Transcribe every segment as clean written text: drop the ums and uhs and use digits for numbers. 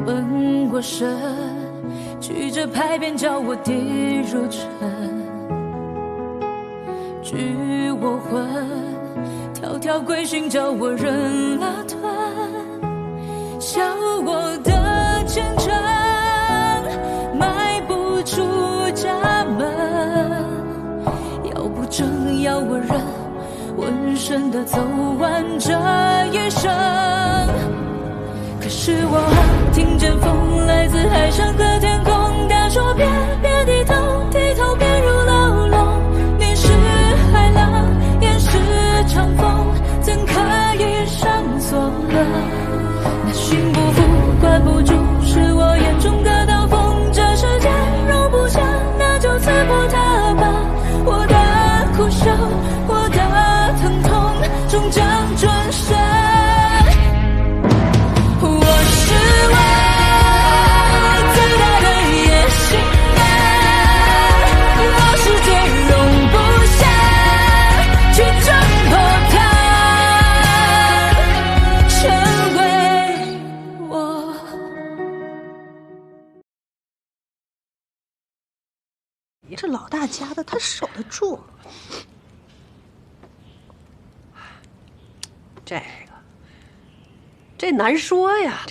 困过身，曲折拍扁叫我跌入尘，拘我魂，条条规训叫我忍了吞，笑我的虔诚，迈不出家门，要不正要我忍，浑身的走完这一生。可是我听见风来自海上和天空，他说别低头，低头便入牢笼。你是海浪，也是长风，怎可以上锁了？那心不服，管不住，是我眼中的刀锋。这世界容不下，那就刺破它吧。我的苦笑，我的疼痛，终将转身。这老大家的，他守得住。这难说呀，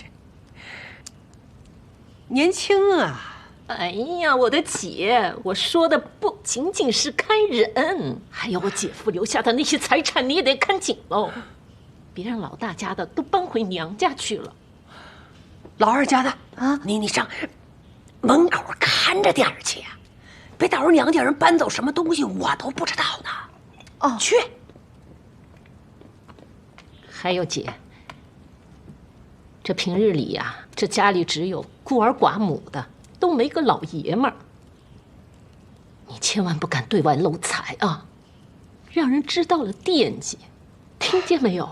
年轻啊。哎呀，我的姐，我说的不仅仅是看人，还有我姐夫留下的那些财产，你也得看紧喽，别让老大家的都搬回娘家去了。老二家的啊，你上门口看着点儿去呀。别到时候娘家人搬走什么东西，我都不知道呢。哦，去。还有姐，这平日里呀，这家里只有孤儿寡母的，都没个老爷们儿。你千万不敢对外漏财啊，让人知道了惦记，听见没有？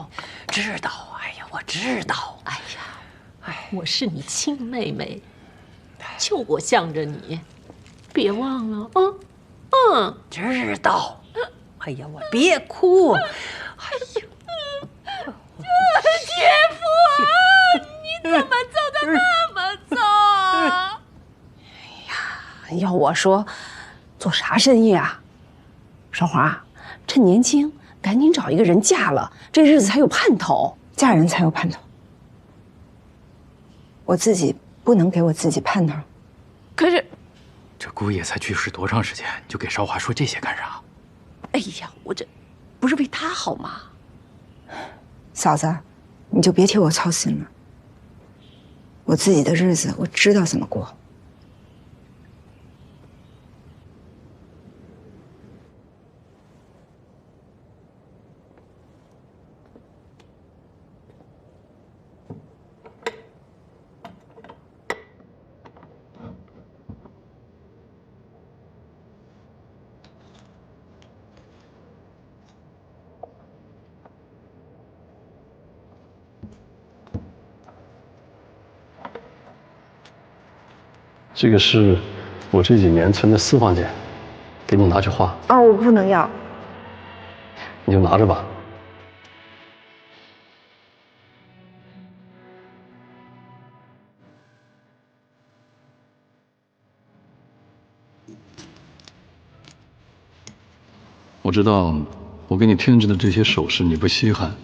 知道，哎呀，我知道。哎呀，我是你亲妹妹，就我向着你。别忘了啊！知道。哎呀，我别哭。哎呀，姐夫，你怎么走得那么早？哎呀，要我说，做啥生意啊？少华，趁年轻，赶紧找一个人嫁了，这日子才有盼头。嫁人才有盼头，我自己不能给我自己盼头。可是。这姑爷才去世多长时间，就给少华说这些干啥？哎呀，我这不是为他好吗？嫂子，你就别替我操心了。我自己的日子我知道怎么过。这个是我这几年存的私房钱，给你拿去花。哦，我不能要。你就拿着吧。我知道我给你添置的这些首饰你不稀罕，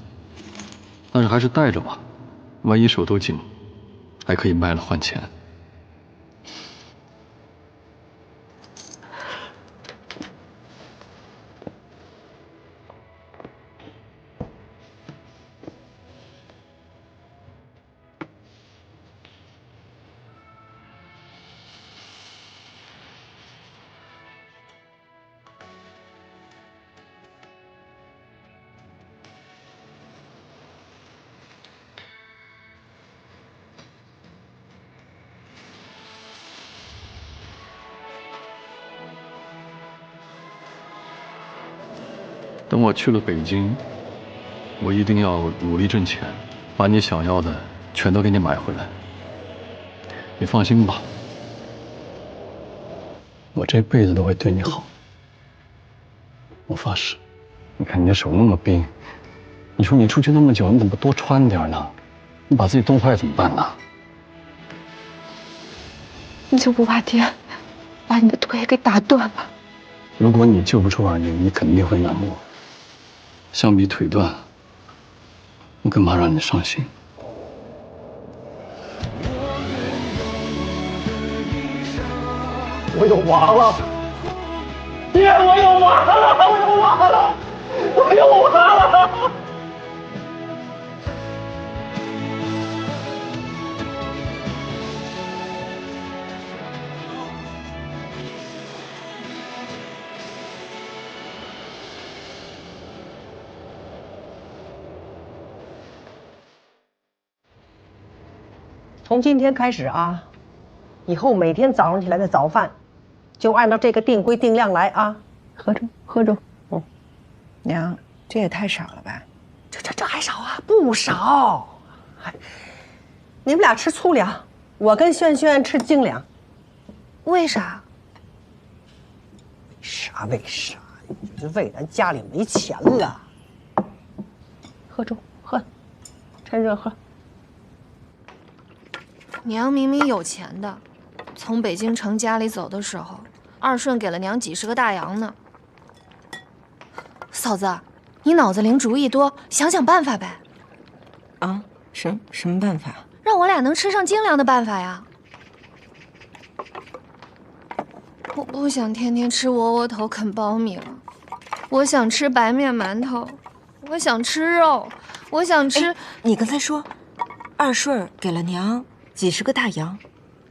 但是还是带着吧，万一手头紧，还可以卖了换钱。等我去了北京，我一定要努力挣钱，把你想要的全都给你买回来。你放心吧，我这辈子都会对你好。我发誓。你看你的手那么冰，你说你出去那么久，你怎么不多穿点呢？你把自己冻坏怎么办呢？你就不怕爹把你的腿给打断了？如果你救不出婉宁，你肯定会难过。相比腿断，我更怕让你伤心。我有娃了，爹，我有娃了，我有娃了，我有娃了。从今天开始啊，以后每天早上起来的早饭，就按照这个定规定量来啊。喝着喝着。娘，这也太少了吧？这还少啊？不少。你们俩吃粗粮，我跟轩轩吃精粮。为啥？为啥？就是为咱家里没钱了。喝粥，喝，趁热喝。娘明明有钱的，从北京城家里走的时候，二顺给了娘几十个大洋呢。嫂子，你脑子灵主意多，想想办法呗。啊，什么办法？让我俩能吃上精粮的办法呀。我不想天天吃窝窝头啃苞米了，我想吃白面馒头，我想吃肉，我想吃。你刚才说，二顺给了娘几十个大洋。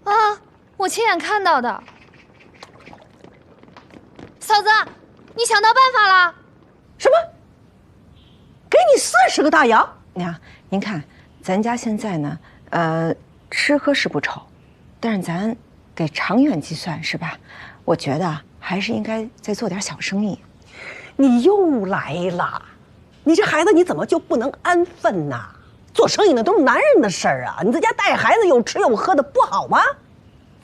啊，我亲眼看到的。嫂子，你想到办法了？什么？给你40个大洋？娘，您看，咱家现在呢，吃喝是不愁，但是咱给长远计算是吧？我觉得还是应该再做点小生意。你又来了，你这孩子你怎么就不能安分呐？做生意那都是男人的事儿啊！你在家带孩子有吃有喝的不好吗？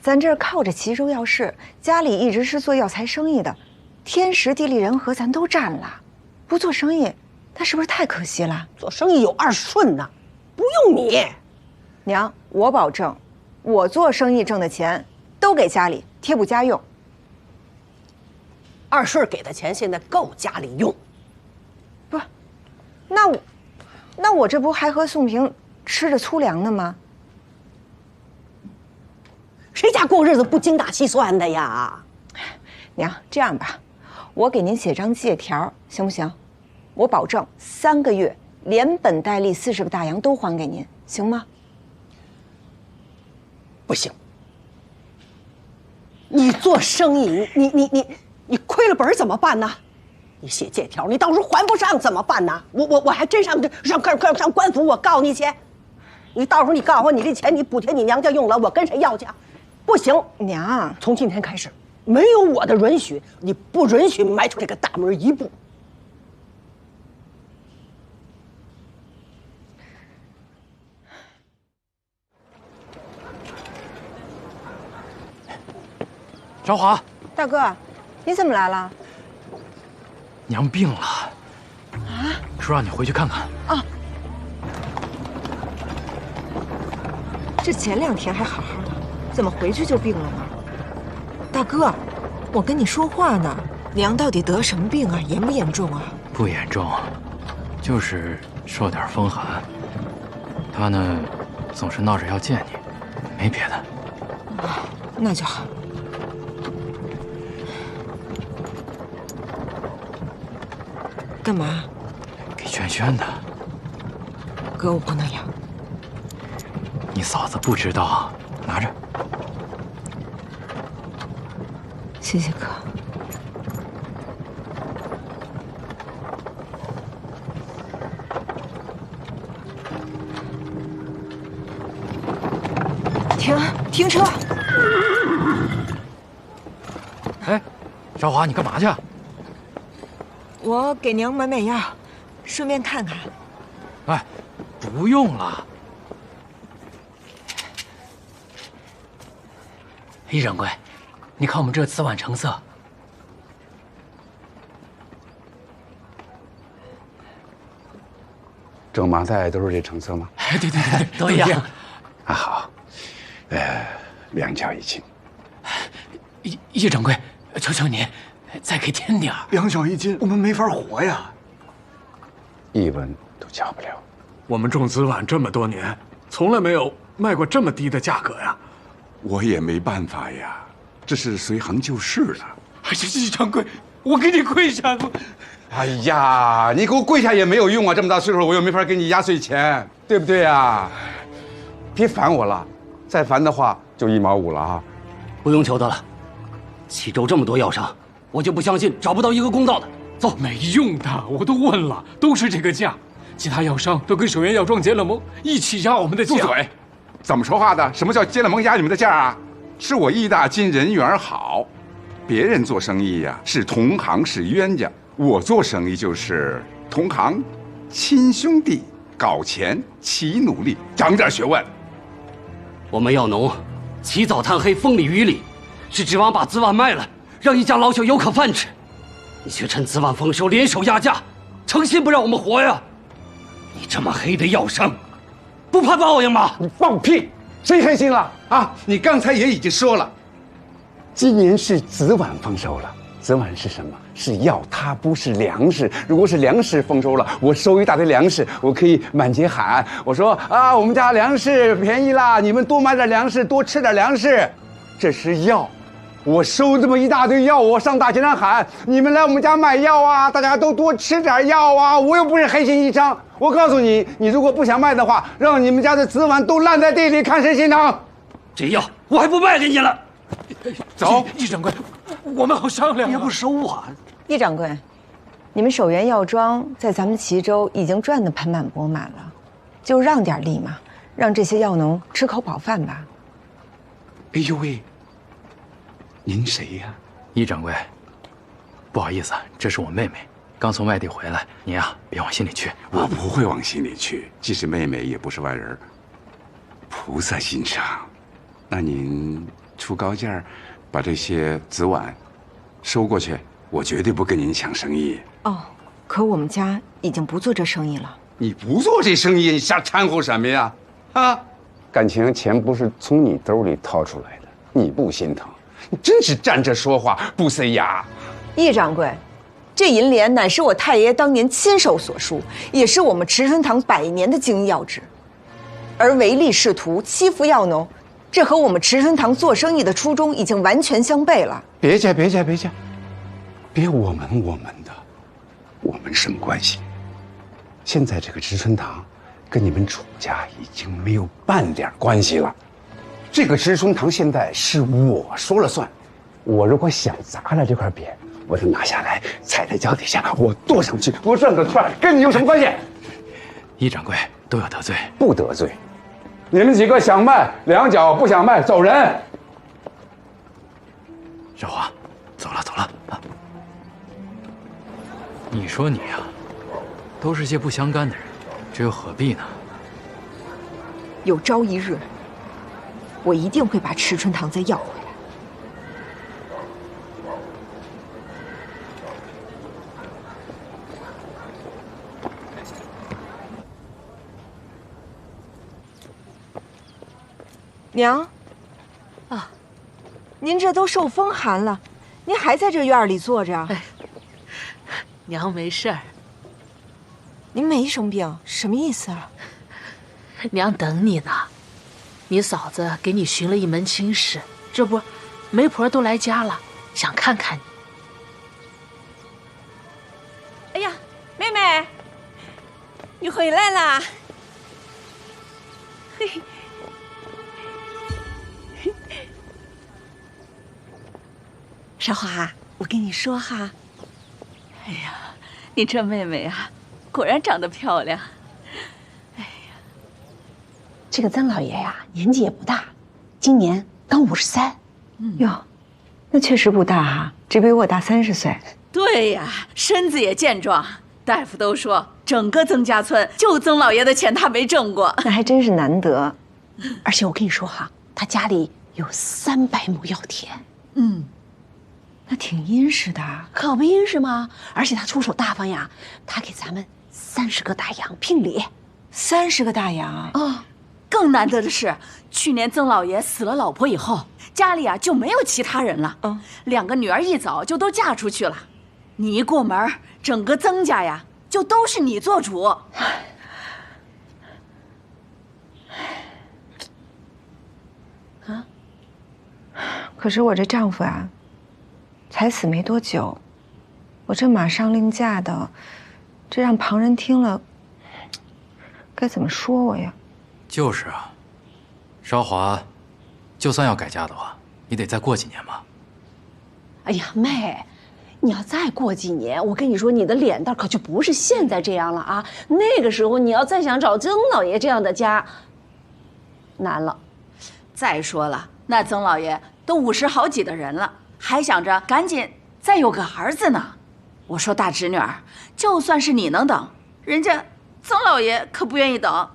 咱这儿靠着齐州药市，家里一直是做药材生意的，天时地利人和咱都占了，不做生意，那是不是太可惜了？做生意有二顺呐，不用你。娘，我保证，我做生意挣的钱都给家里贴补家用。二顺给的钱现在够家里用。不，那我这不还和宋平吃着粗粮呢吗？谁家过日子不精打细算的呀？娘，这样吧，我给您写张借条，行不行？我保证3个月连本带利40个大洋都还给您，行吗？不行。你做生意，你亏了本怎么办呢？你写借条，你到时候还不上怎么办呢？我还真上官府，我告你去。你到时候你告诉我，你这钱你补贴你娘家用了，我跟谁要去？不行，娘，从今天开始，没有我的允许，你不允许迈出这个大门一步。小华，大哥，你怎么来了？娘病了，啊，说让你回去看看。啊，这前2天还好好的，怎么回去就病了呢？大哥，我跟你说话呢，娘到底得什么病啊？严不严重啊？不严重，就是受点风寒。她呢，总是闹着要见你，没别的。啊，那就好。干嘛？给轩轩的。哥，我不能要。你嫂子不知道，拿着。谢谢哥。停车！哎，小华，你干嘛去？我给娘买药，顺便看看。哎，不用了。易掌柜，你看我们这瓷碗成色。整麻菜都是这成色吗？对，都一样。啊好，两角一斤。易掌柜，求求您，再给添点儿。2角1斤，我们没法活呀。1文都交不了。我们种紫菀这么多年，从来没有卖过这么低的价格呀。我也没办法呀，这是随行就市了。哎呀，易掌柜，我给你跪下！哎呀，你给我跪下也没有用啊！这么大岁数，我又没法给你压岁钱，对不对呀？别烦我了，再烦的话就1毛5了啊！不用求他了，齐州这么多药商，我就不相信找不到一个公道的。走，没用的，我都问了，都是这个价。其他药商都跟守元药庄结了盟，一起压我们的价。住嘴！怎么说话的？什么叫结了盟压你们的价啊？是我易大金人缘好，别人做生意呀是同行是冤家，我做生意就是同行，亲兄弟，搞钱齐努力，长点学问。我们药农起早贪黑，风里雨里，是指望把紫菀卖了，让一家老小有口饭吃。你却趁紫菀丰收联手压价，诚心不让我们活呀！你这么黑的药商，不怕报应吗？你放屁！谁黑心了啊？你刚才也已经说了，今年是紫菀丰收了。紫菀是什么？是药，它不是粮食。如果是粮食丰收了，我收一大堆粮食，我可以满街喊，我说啊，我们家粮食便宜啦，你们多买点粮食，多吃点粮食。这是药，我收这么一大堆药，我上大街上喊，你们来我们家买药啊，大家都多吃点药啊。我又不是黑心医生，我告诉你，你如果不想卖的话，让你们家的紫菀都烂在地里，看谁心疼。这药我还不卖给你了。走，易掌柜，我们好商量。要不收我？易掌柜，你们守元药庄在咱们齐州已经赚得盆满钵满了，就让点利嘛，让这些药农吃口饱饭吧。哎呦喂，您谁呀？易掌柜，不好意思，这是我妹妹，刚从外地回来，您啊别往心里去。我不会往心里去，既是妹妹，也不是外人，菩萨心肠。那您出高价，把这些紫菀收过去，我绝对不跟您抢生意。哦，可我们家已经不做这生意了。你不做这生意，你瞎掺和什么呀？啊，感情钱不是从你兜里掏出来的，你不心疼？你真是站着说话不塞牙。易掌柜，这银联乃是我太爷当年亲手所书，也是我们池春堂100年的经药旨，而唯利是图、欺负药农，这和我们池春堂做生意的初衷已经完全相悖了。别介，别我们的，我们什么关系？现在这个池春堂跟你们楚家已经没有半点关系了。这个池春堂现在是我说了算，我如果想砸了这块匾，我就拿下来，踩在脚底下，我跺上去，我转个圈，跟你有什么关系？易掌柜都有得罪，不得罪。你们几个想卖2角，不想卖走人。少华，走了啊！你说你呀，都是些不相干的人，这又何必呢？有朝一日，我一定会把池春堂再要回来。娘，啊，您这都受风寒了，您还在这院里坐着？哎，娘没事儿。您没生病，什么意思啊？娘等你呢，你嫂子给你寻了一门亲事，这不，媒婆都来家了，想看看你。哎呀，妹妹，你回来啦！嘿。少华，我跟你说哈，哎呀，你这妹妹啊，果然长得漂亮。哎呀，这个曾老爷呀，年纪也不大，今年刚53。哟，那确实不大哈，只比我大30岁。对呀，身子也健壮。大夫都说，整个曾家村就曾老爷的钱他没挣过，那还真是难得。而且我跟你说哈，他家里有300亩药田。那挺殷实的，可不殷实吗？而且他出手大方呀，他给咱们30个大洋聘礼。30个大洋啊！更难得的是，去年曾老爷死了老婆以后，家里啊就没有其他人了。2个女儿一早就都嫁出去了，你一过门，整个曾家呀就都是你做主。可是我这丈夫啊，才死没多久，我这马上另嫁的，这让旁人听了，该怎么说我呀？就是啊，韶华，就算要改嫁的话，你得再过几年吧。哎呀，妹，你要再过几年，我跟你说，你的脸蛋可就不是现在这样了啊！那个时候你要再想找曾老爷这样的家，难了。再说了，那曾老爷都50好几的人了，还想着赶紧再有个儿子呢。我说大侄女儿，就算是你能等，人家曾老爷可不愿意等。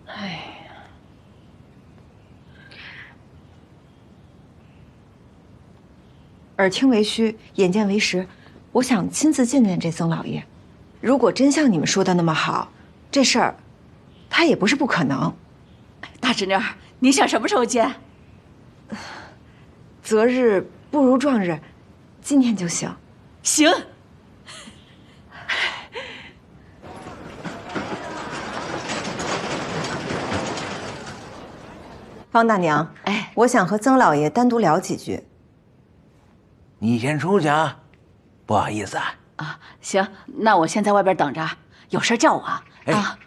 哎呀，耳听为虚，眼见为实，我想亲自见见这曾老爷。如果真像你们说的那么好，这事儿他也不是不可能。大侄女儿，你想什么时候见？择日不如撞日，今天就行。行。方大娘，哎，我想和曾老爷单独聊几句。你先出去啊，不好意思啊。啊，行，那我先在外边等着，有事叫我啊。啊。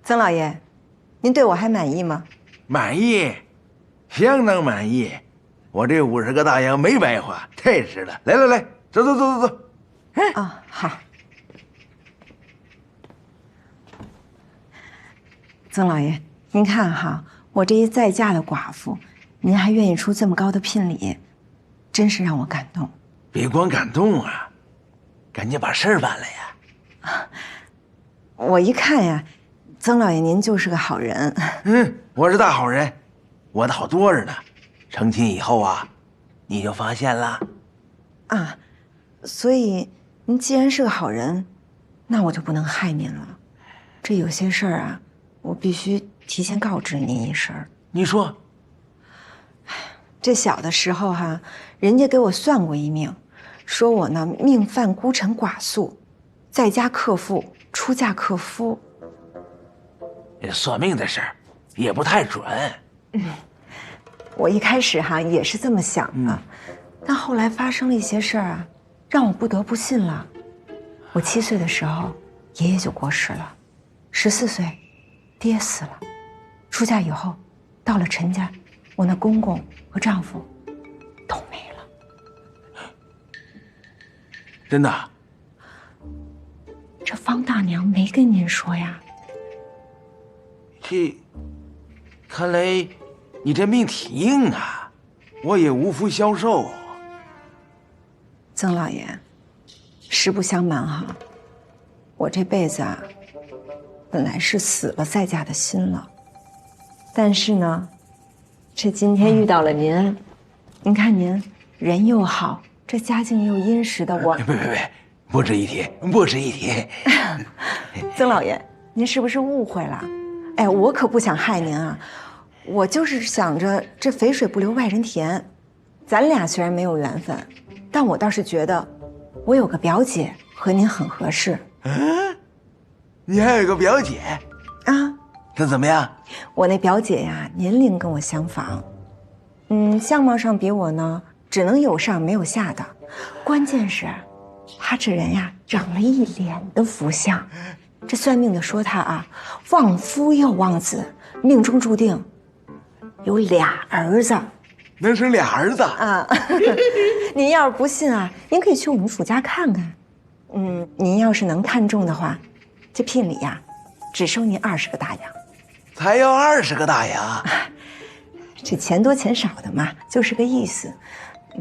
曾老爷，您对我还满意吗？满意，相当满意。我这50个大洋没白花，太值了。来来来，走走走走走。啊，好。曾老爷，您看哈，我这一再嫁的寡妇，您还愿意出这么高的聘礼，真是让我感动。别光感动啊，赶紧把事儿办了呀。我一看呀，曾老爷您就是个好人。我是大好人，我的好多着呢。成亲以后啊，你就发现了。啊，所以您既然是个好人，那我就不能害您了。这有些事儿啊，我必须提前告知您一声。你说，这小的时候哈，人家给我算过一命，说我呢命犯孤臣寡宿，在家克父，出嫁克夫。算命的事儿也不太准。我一开始哈也是这么想的，但后来发生了一些事儿啊，让我不得不信了。我7岁的时候，爷爷就过世了；14岁，爹死了；出嫁以后，到了陈家，我那公公和丈夫都没了。真的？这方大娘没跟您说呀？看来你这命挺硬啊，我也无福消受。曾老爷，实不相瞒哈，我这辈子啊，本来是死了再嫁的心了，但是呢，这今天遇到了您，您看您人又好，这家境又殷实的我，别，不值一提，不值一提。曾老爷，您是不是误会了？哎，我可不想害您啊，我就是想着这肥水不流外人田，咱俩虽然没有缘分，但我倒是觉得我有个表姐和您很合适。你还有个表姐啊？她怎么样？我那表姐呀，年龄跟我相仿，相貌上比我呢只能有上没有下的，关键是她这人呀长了一脸的福相。这算命的说她啊，旺夫又旺子，命中注定有2儿子，能生2儿子啊！您要是不信啊，您可以去我们府家看看。您要是能看中的话，这聘礼呀，只收您20个大洋。才要20个大洋？这钱多钱少的嘛，就是个意思。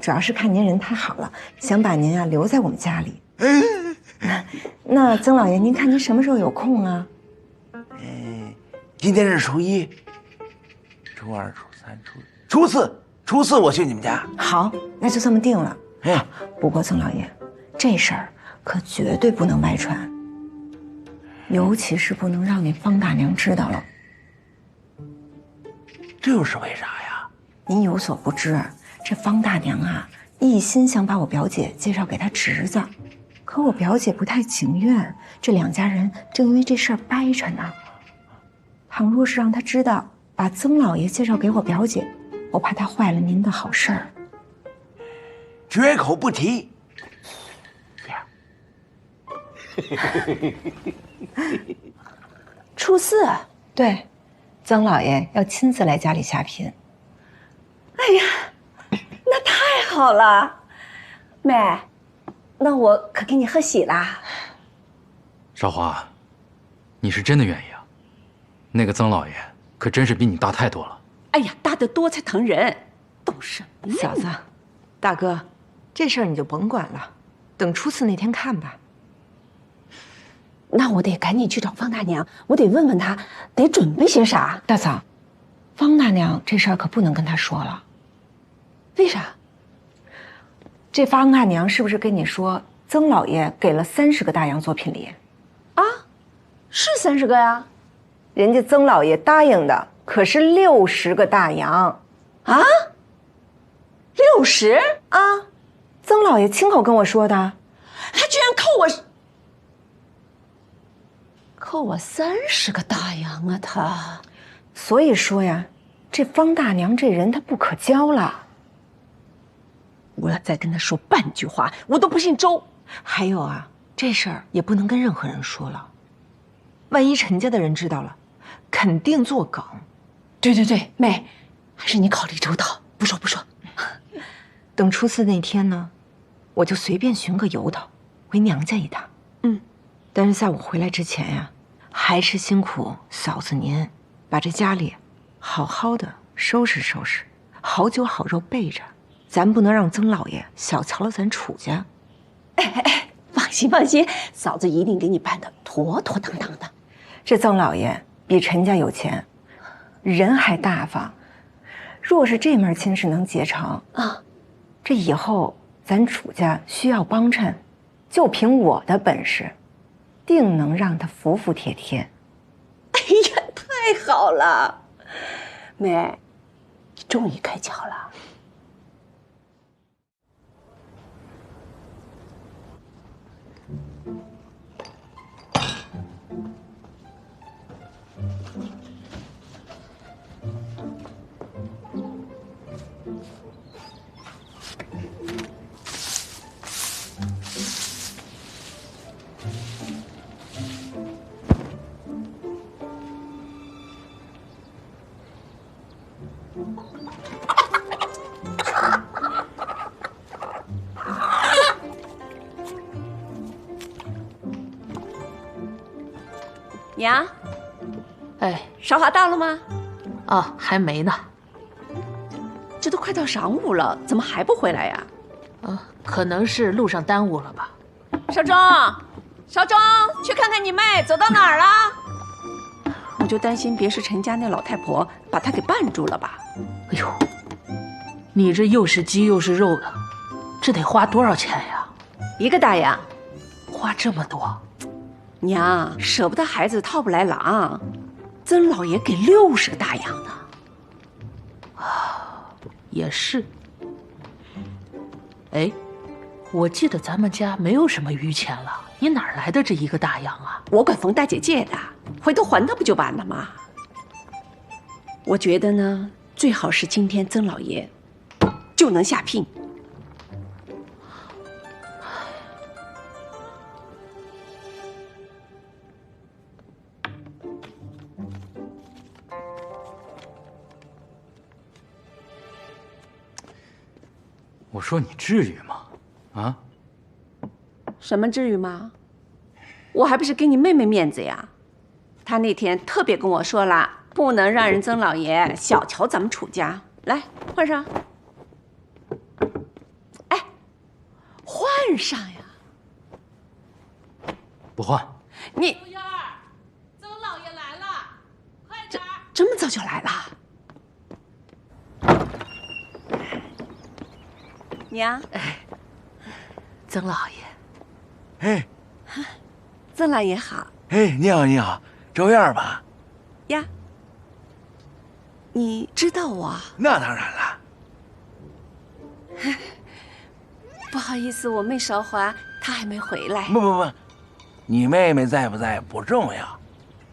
主要是看您人太好了，想把您啊留在我们家里。那曾老爷，您看您什么时候有空啊？今天是初1、初2、初3、初4，我去你们家。好，那就这么定了。不过曾老爷，这事儿可绝对不能外传，尤其是不能让你方大娘知道了。这又是为啥呀？您有所不知，这方大娘啊，一心想把我表姐介绍给她侄子，可我表姐不太情愿，这两家人正因为这事儿掰扯呢。倘若是让她知道把曾老爷介绍给我表姐，我怕她坏了您的好事儿。绝口不提。初四，对，曾老爷要亲自来家里下聘。哎呀，那太好了，妹，那我可给你贺喜啦。少华，你是真的愿意啊？那个曾老爷可真是比你大太多了。哎呀，大得多才疼人，懂什么呢？嫂子，大哥，这事儿你就甭管了，等初四那天看吧。那我得赶紧去找方大娘，我得问问她得准备些啥。大嫂，方大娘这事儿可不能跟她说了。为啥？这方大娘是不是跟你说曾老爷给了30个大洋做聘礼？啊，是30个呀。人家曾老爷答应的可是60个大洋。啊？60啊？曾老爷亲口跟我说的。他居然扣我30个大洋啊！他，所以说呀，这方大娘这人她不可交了。我要再跟他说半句话，我都不姓周。还有啊，这事儿也不能跟任何人说了，万一陈家的人知道了，肯定作梗。对对对，妹，还是你考虑周到，不说不说。等初四那天呢，我就随便寻个由头回娘家一趟。但是在我回来之前呀，还是辛苦嫂子您把这家里好好的收拾收拾，好酒好肉备着，咱不能让曾老爷小瞧了咱楚家。哎，放心放心，嫂子一定给你办得妥妥当当的。这曾老爷比陈家有钱，人还大方，若是这门亲事能结成啊，这以后咱楚家需要帮衬，就凭我的本事，定能让他服服帖帖。哎呀，太好了，妹，你终于开窍了。娘，哎，少华到了吗？哦，还没呢。这都快到晌午了，怎么还不回来呀？可能是路上耽误了吧。少庄，少庄，去看看你妹走到哪儿了。我就担心别是陈家那老太婆把她给绊住了吧。哎呦，你这又是鸡又是肉的，这得花多少钱呀？1个大洋。花这么多？娘，舍不得孩子套不来狼，曾老爷给60个大洋呢。也是。哎，我记得咱们家没有什么余钱了，你哪儿来的这1个大洋啊？我管冯大姐借的，回头还她不就完了吗？我觉得呢，最好是今天曾老爷就能下聘。我说你至于吗？啊？什么至于吗？我还不是给你妹妹面子呀。她那天特别跟我说了，不能让人曾老爷小瞧咱们楚家。来，换上。哎，换上呀！不换。你福燕儿，曾老爷来了，快点！这么早就来了？娘，曾老爷，哎，曾老爷好。哎，你好，你好，周燕吧？呀，你知道我？那当然了。不好意思，我妹韶华她还没回来。不，你妹妹在不在不重要，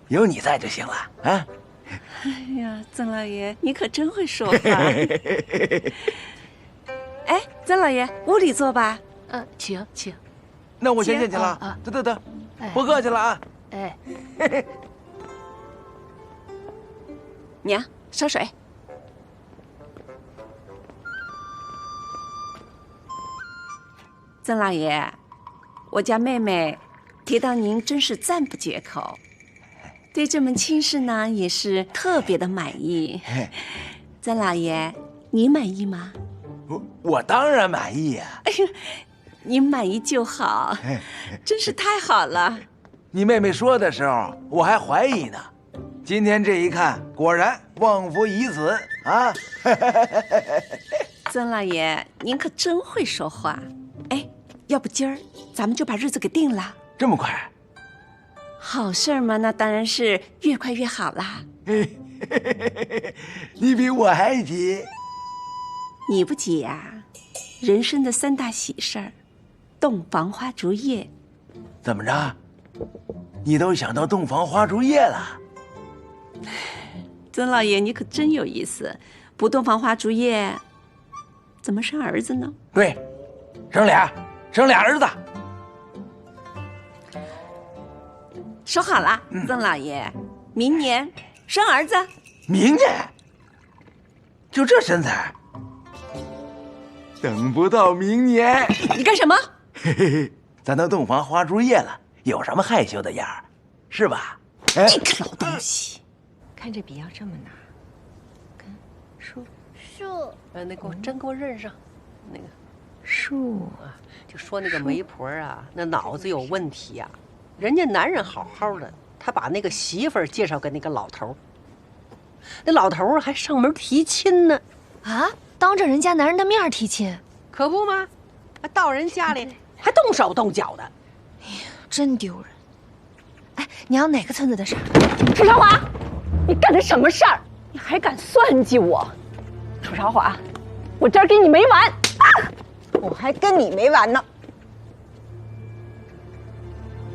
有你在就行了啊。哎呀，曾老爷，你可真会说话。哎，曾老爷，屋里坐吧。请。那我先进去了。得，不客气了啊。哎，娘，烧水。曾老爷，我家妹妹提到您真是赞不绝口，对这门亲事呢也是特别的满意。曾老爷，您满意吗？我当然满意呀。哎呀，您满意就好，真是太好了。你妹妹说的时候，我还怀疑呢。今天这一看，果然旺夫已死啊！曾老爷，您可真会说话。哎，要不今儿咱们就把日子给定了？这么快？好事嘛，那当然是越快越好啦。你比我还急。你不急呀？人生的3大喜事儿，洞房花烛夜。怎么着？你都想到洞房花烛夜了？曾老爷，你可真有意思。不洞房花烛夜，怎么生儿子呢？对，生俩儿子。说好了，曾老爷，明年生儿子。明年？就这身材？等不到明年。你干什么？咱都洞房花烛夜了，有什么害羞的样儿，是吧？这个老东西，看这笔要这么拿，看树，那给我真给我认上，那个树啊，就说那个媒婆啊，那脑子有问题呀。人家男人好好的，他把那个媳妇儿介绍给那个老头，那老头还上门提亲呢。啊，当着人家男人的面提亲，可不吗？到人家里还动手动脚的，哎呀，真丢人！哎，娘哪个村子的事儿？楚少华，你干的什么事儿？你还敢算计我？楚少华，我这儿跟你没完！我还跟你没完呢！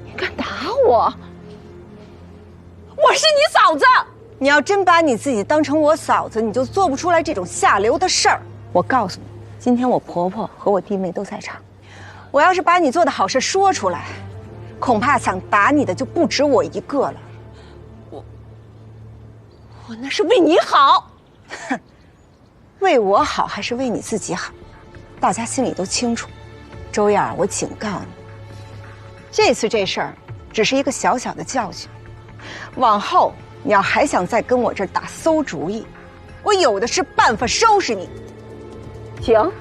你敢打我？我是你嫂子！你要真把你自己当成我嫂子，你就做不出来这种下流的事儿。我告诉你，今天我婆婆和我弟妹都在场，我要是把你做的好事说出来，恐怕想打你的就不止我一个了。我那是为你好。哼，为我好还是为你自己好，大家心里都清楚。周燕，我警告你，这次这事儿只是一个小小的教训，往后你要还想再跟我这儿打馊主意，我有的是办法收拾你。行，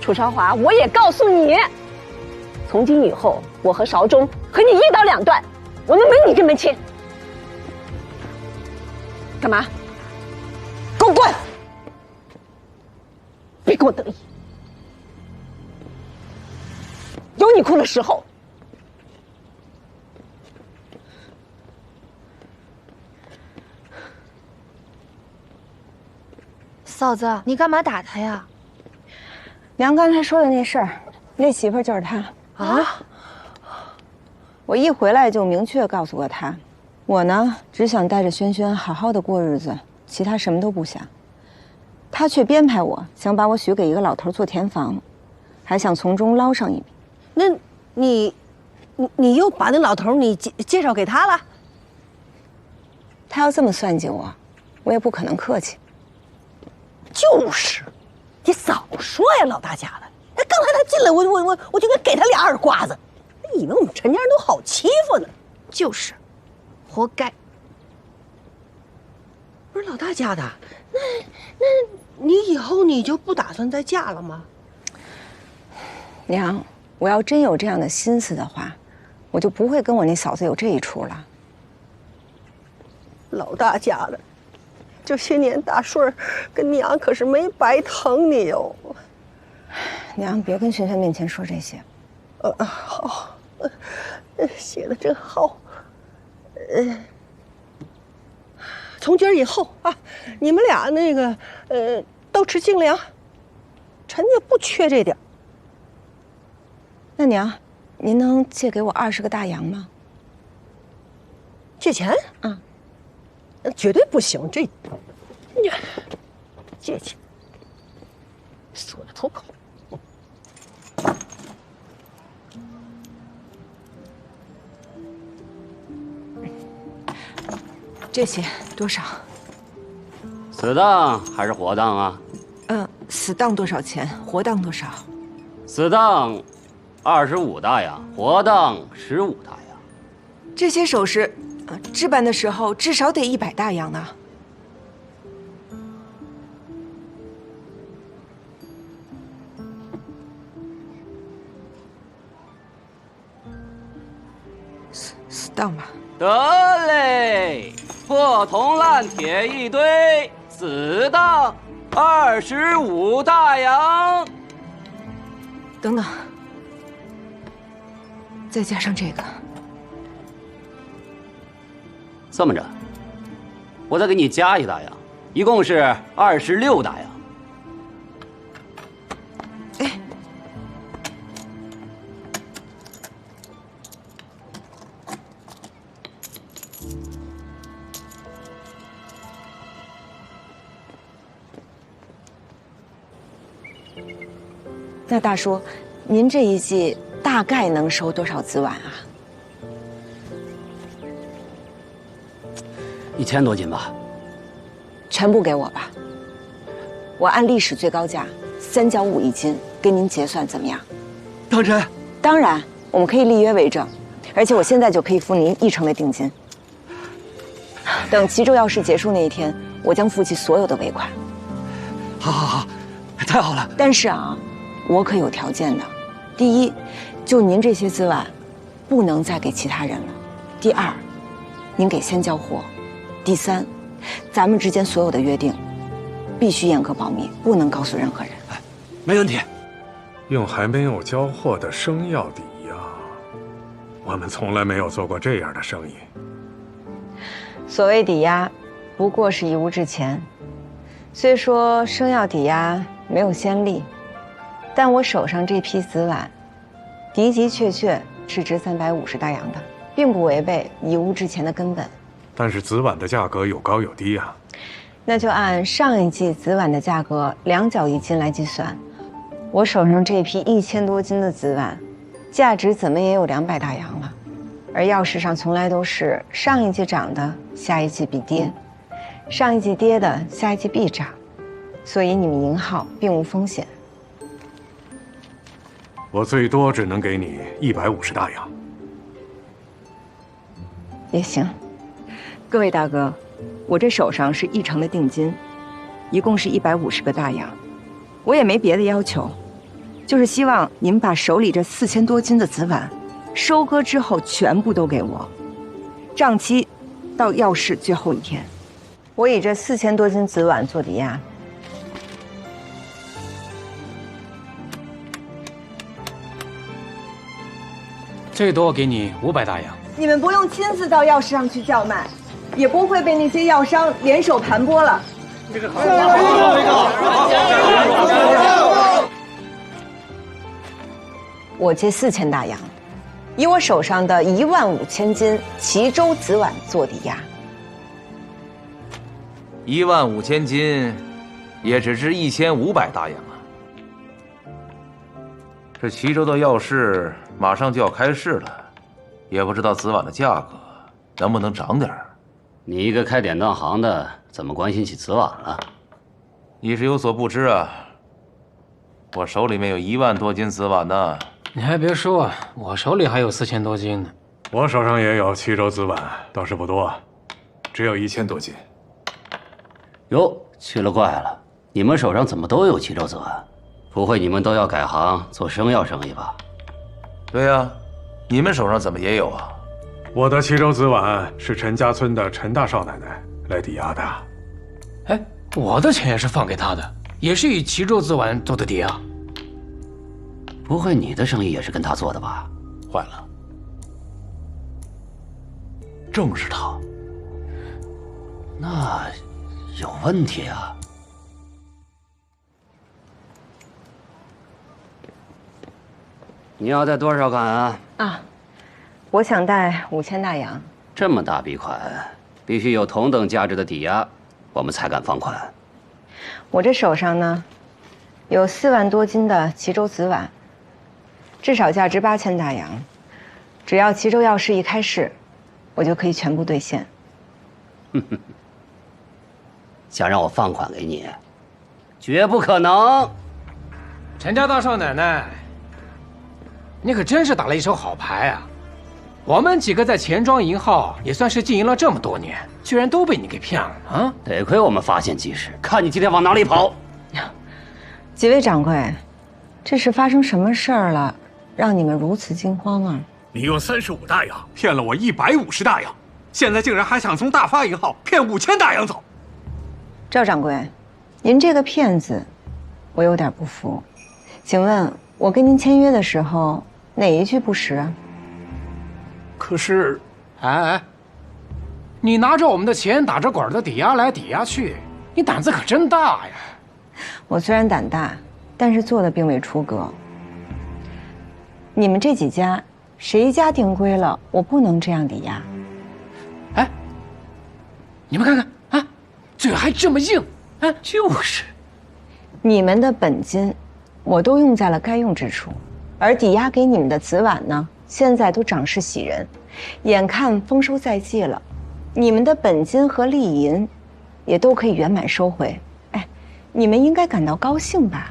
楚少华，我也告诉你，从今以后，我和韶忠和你一刀两断，我们没你这门亲。干嘛？给我滚！别跟我得意，有你哭的时候。嫂子，你干嘛打他呀？娘刚才说的那事儿，那媳妇儿就是他啊！我一回来就明确告诉过他，我呢只想带着轩轩好好的过日子，其他什么都不想。他却编排我，想把我许给一个老头做填房，还想从中捞上一笔。那你又把那老头你介绍给他了？他要这么算计我，我也不可能客气。就是，你早说呀，老大家的！那刚才他进来，我就给他俩耳刮子，以为我们陈家人都好欺负呢。就是，活该。不是老大家的，那你以后你就不打算再嫁了吗？娘，我要真有这样的心思的话，我就不会跟我那嫂子有这一出了。老大家的。这些年大顺跟娘可是没白疼你哟。娘，别跟轩轩面前说这些。好。写的真好。从今儿以后啊，你们俩那个都吃精粮，臣家不缺这点。那娘，您能借给我20个大洋吗？借钱？嗯，绝对不行。这，借钱，说得出口。这些多少？死当还是活当啊？死当多少钱？活当多少？死当25大洋，活当15大洋。这些首饰，置办的时候至少得100大洋呢。死当吧。得嘞，破铜烂铁一堆，死当25大洋。等等，再加上这个。这么着，我再给你加1大洋，一共是26大洋。哎，那大叔，您这一季大概能收多少子碗啊？1000多斤吧。全部给我吧，我按历史最高价3角5一斤给您结算，怎么样？当真？当然，我们可以立约为证，而且我现在就可以付您1成的定金。等齐州要事结束那一天，我将付起所有的尾款。好好好，太好了。但是啊，我可有条件的。第一，就您这些子碗，不能再给其他人了。第二，您给先交货。第三，咱们之间所有的约定，必须严格保密，不能告诉任何人。没问题。用还没有交货的生药抵押，我们从来没有做过这样的生意。所谓抵押，不过是以物质钱。虽说生药抵押没有先例，但我手上这批子碗，的的确确是值350大洋的，并不违背以物质钱的根本。但是子碗的价格有高有低啊。那就按上一季子碗的价格2角1斤来计算，我手上这批1000多斤的子碗，价值怎么也有200大洋了。而药市上从来都是上一季涨的，下一季必跌；上一季跌的，下一季必涨。所以你们银号并无风险。我最多只能给你150大洋。也行。各位大哥，我这手上是1成的定金，一共是150个大洋。我也没别的要求，就是希望你们把手里这4000多斤的子碗收割之后全部都给我，账期到药市最后一天。我以这4000多斤子碗做抵押。最多给你500大洋。你们不用亲自到药市上去叫卖，也不会被那些药商联手盘剥了。这个好，我借4000大洋，以我手上的15000斤齐州子碗做抵押。15000斤，也只值1500大洋啊！这齐州的药市马上就要开市了，也不知道子碗的价格能不能涨点儿。你一个开典当行的，怎么关心起子碗了？你是有所不知啊，我手里面有1万多斤子碗呢。你还别说，我手里还有4000多斤呢。我手上也有齐州子碗，倒是不多，只有1000多斤。哟，奇了怪了，你们手上怎么都有齐州子碗？不会你们都要改行做生药生意吧？对呀，你们手上怎么也有啊？我的齐州子碗是陈家村的陈大少奶奶来抵押的。哎，我的钱也是放给她的，也是以齐州子碗做的抵押。不会你的生意也是跟他做的吧？坏了，正是他。那有问题啊！你要贷多少款啊？啊，我想贷5000大洋。这么大笔款，必须有同等价值的抵押，我们才敢放款。我这手上呢，有4万多斤的齐州紫碗，至少价值8000大洋。只要齐州药市一开市，我就可以全部兑现。想让我放款给你，绝不可能。陈家大少奶奶，你可真是打了一手好牌啊！我们几个在钱庄银号也算是经营了这么多年，居然都被你给骗了啊！得亏我们发现及时，看你今天往哪里跑！几位掌柜，这是发生什么事儿了，让你们如此惊慌啊？你用35大洋骗了我150大洋，现在竟然还想从大发银号骗5000大洋走！赵掌柜，您这个骗子，我有点不服。请问，我跟您签约的时候哪一句不实啊？可是，哎，你拿着我们的钱打着滚的抵押来抵押去，你胆子可真大呀！我虽然胆大，但是做的并未出格。你们这几家，谁家定规了，我不能这样抵押。哎，你们看看啊，嘴还这么硬，哎，就是。你们的本金，我都用在了该用之处，而抵押给你们的紫碗呢，现在都长势喜人，眼看丰收在即了，你们的本金和利银，也都可以圆满收回。哎，你们应该感到高兴吧？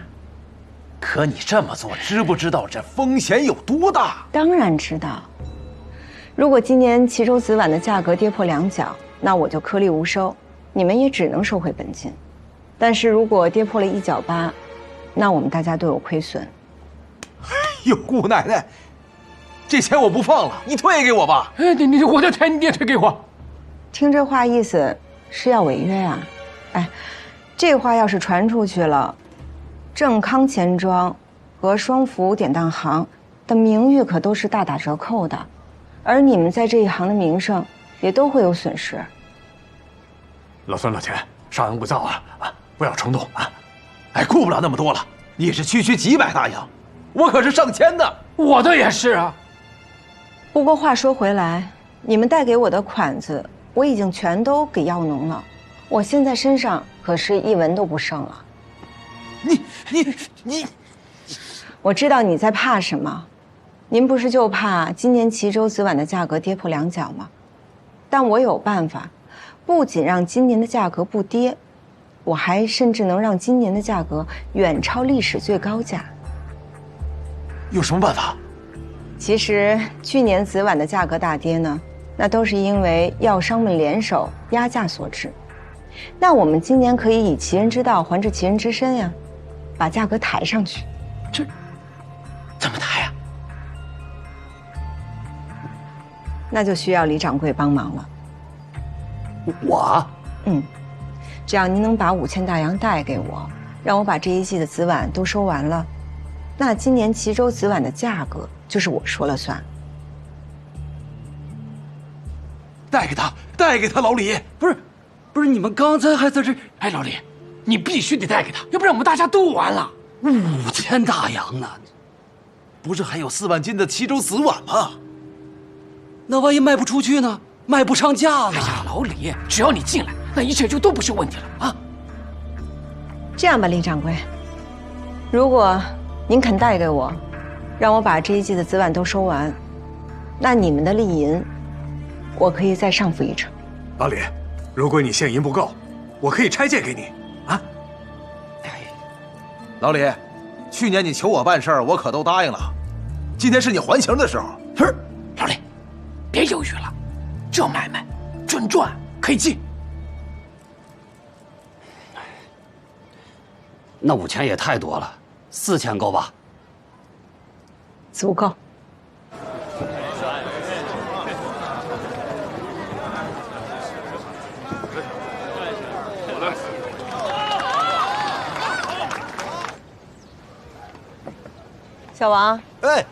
可你这么做，知不知道这风险有多大？当然知道。如果今年齐州紫碗的价格跌破2角，那我就颗粒无收，你们也只能收回本金。但是如果跌破了1角8，那我们大家都有亏损。哎呦，姑奶奶，这钱我不放了，你退给我吧。哎，我的钱你也退给我。听这话意思是要违约啊？哎，这话要是传出去了，正康钱庄和双福典当行的名誉可都是大打折扣的，而你们在这一行的名声也都会有损失。老孙老钱，稍安勿躁啊！不要冲动啊！哎，顾不了那么多了。你是区几百大洋，我可是上千的。我的也是啊。不过话说回来，你们贷给我的款子，我已经全都给药农了，我现在身上可是一文都不剩了。你，我知道你在怕什么，您不是就怕今年齐州紫碗的价格跌破2角吗？但我有办法，不仅让今年的价格不跌，我还甚至能让今年的价格远超历史最高价。有什么办法？其实去年紫碗的价格大跌呢，那都是因为药商们联手压价所致。那我们今年可以以其人之道还治其人之身呀，把价格抬上去。这怎么抬呀？那就需要李掌柜帮忙了。我？只要您能把5000大洋贷给我，让我把这一季的紫碗都收完了，那今年齐州紫碗的价格就是我说了算。贷给他，老李。不是，你们刚才还在这……哎，老李，你必须得贷给他，要不然我们大家都完了。5000大洋呢？不是还有4万斤的齐州紫碗吗？那万一卖不出去呢？卖不上价呢？哎呀，老李，只要你进来，那一切就都不是问题了啊！这样吧，李掌柜，如果您肯贷给我，让我把这一季的紫碗都收完，那你们的利银，我可以再上浮1成。老李，如果你现银不够，我可以拆借给你啊！老李，去年你求我办事儿，我可都答应了。今天是你还情的时候。是，老李，别犹豫了，这买卖准赚，可以进。那5000也太多了，4000够吧？足够。小王，哎，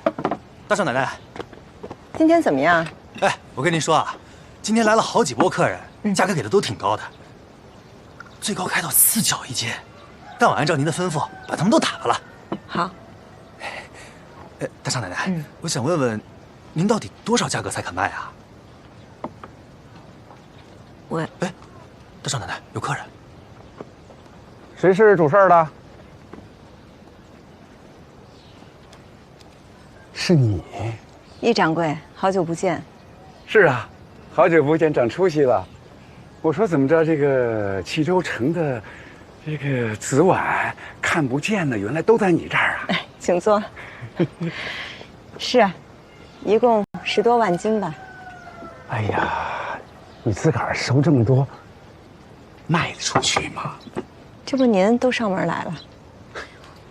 大少奶奶，今天怎么样？哎，我跟您说啊，今天来了好几波客人，价格给的都挺高的，最高开到4角一斤。但我按照您的吩咐，把他们都打发了。好。大少奶奶，我想问问，您到底多少价格才肯卖啊？大少奶奶，有客人。谁是主事儿的？是你，易掌柜，好久不见。是啊，好久不见，长出息了。我说怎么着，这个齐州城的这个紫碗看不见呢，原来都在你这儿啊！哎，请坐。是啊，一共10多万斤吧。哎呀，你自个儿收这么多，卖得出去吗？这不您都上门来了。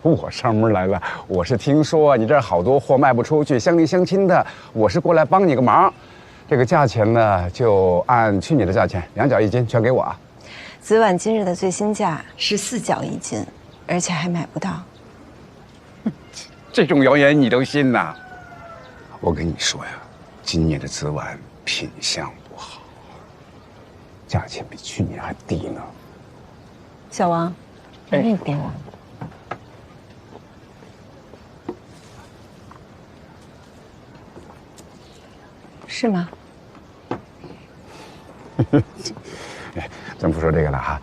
我上门来了，我是听说你这儿好多货卖不出去，乡里乡亲的，我是过来帮你个忙。这个价钱呢，就按去年的价钱，2角1斤，全给我啊。紫碗今日的最新价是4角1斤，而且还买不到。这种谣言你都信呐？我跟你说呀，今年的紫碗品相不好，价钱比去年还低呢。小王，把那个给我。是吗？咱不说这个了哈，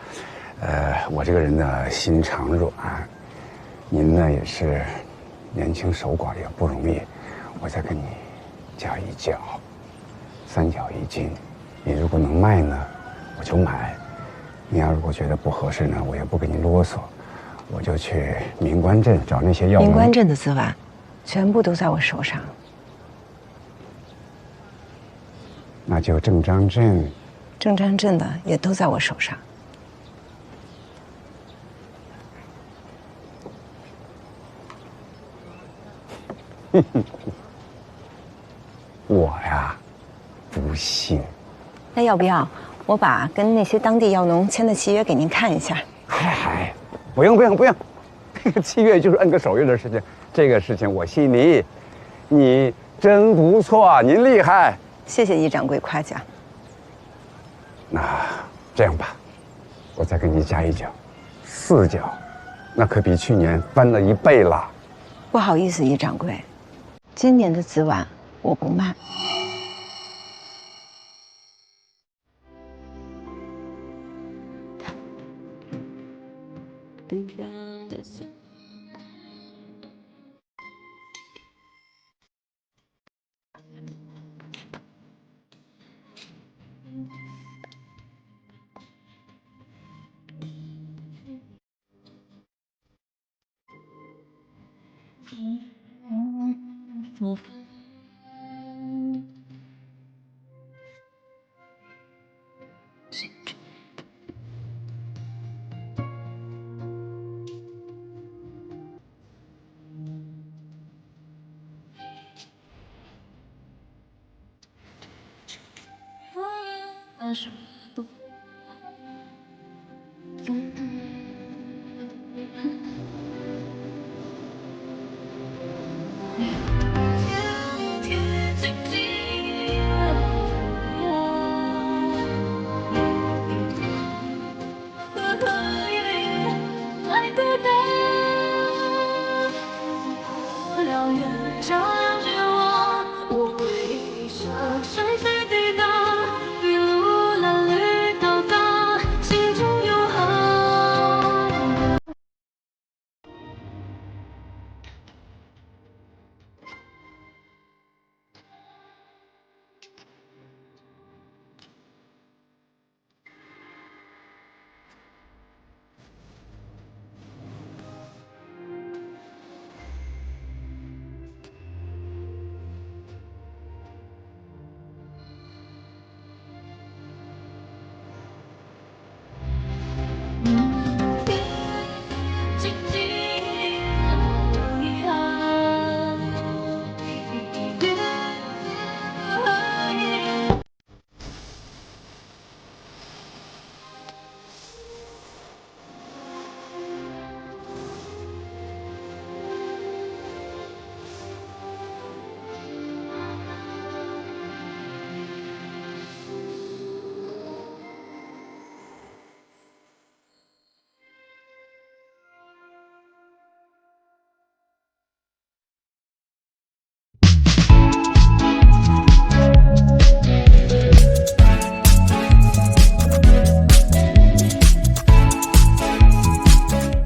我这个人呢心肠软，您呢也是年轻守寡也不容易，我再给你加1角，3角1斤，你如果能卖呢，我就买；你要如果觉得不合适呢，我也不跟你啰嗦，我就去明关镇找那些药农。明关镇的紫碗，全部都在我手上。那就郑章镇，郑章镇的也都在我手上。我呀，不信。那要不要我把跟那些当地药农签的契约给您看一下？嗨，不用，这个契约就是摁个手印的事情，这个事情我信你，你真不错，您厉害。谢谢易掌柜夸奖。那这样吧，我再给你加1角，4角，那可比去年翻了1倍了。不好意思，易掌柜，今年的紫碗我不卖。但是。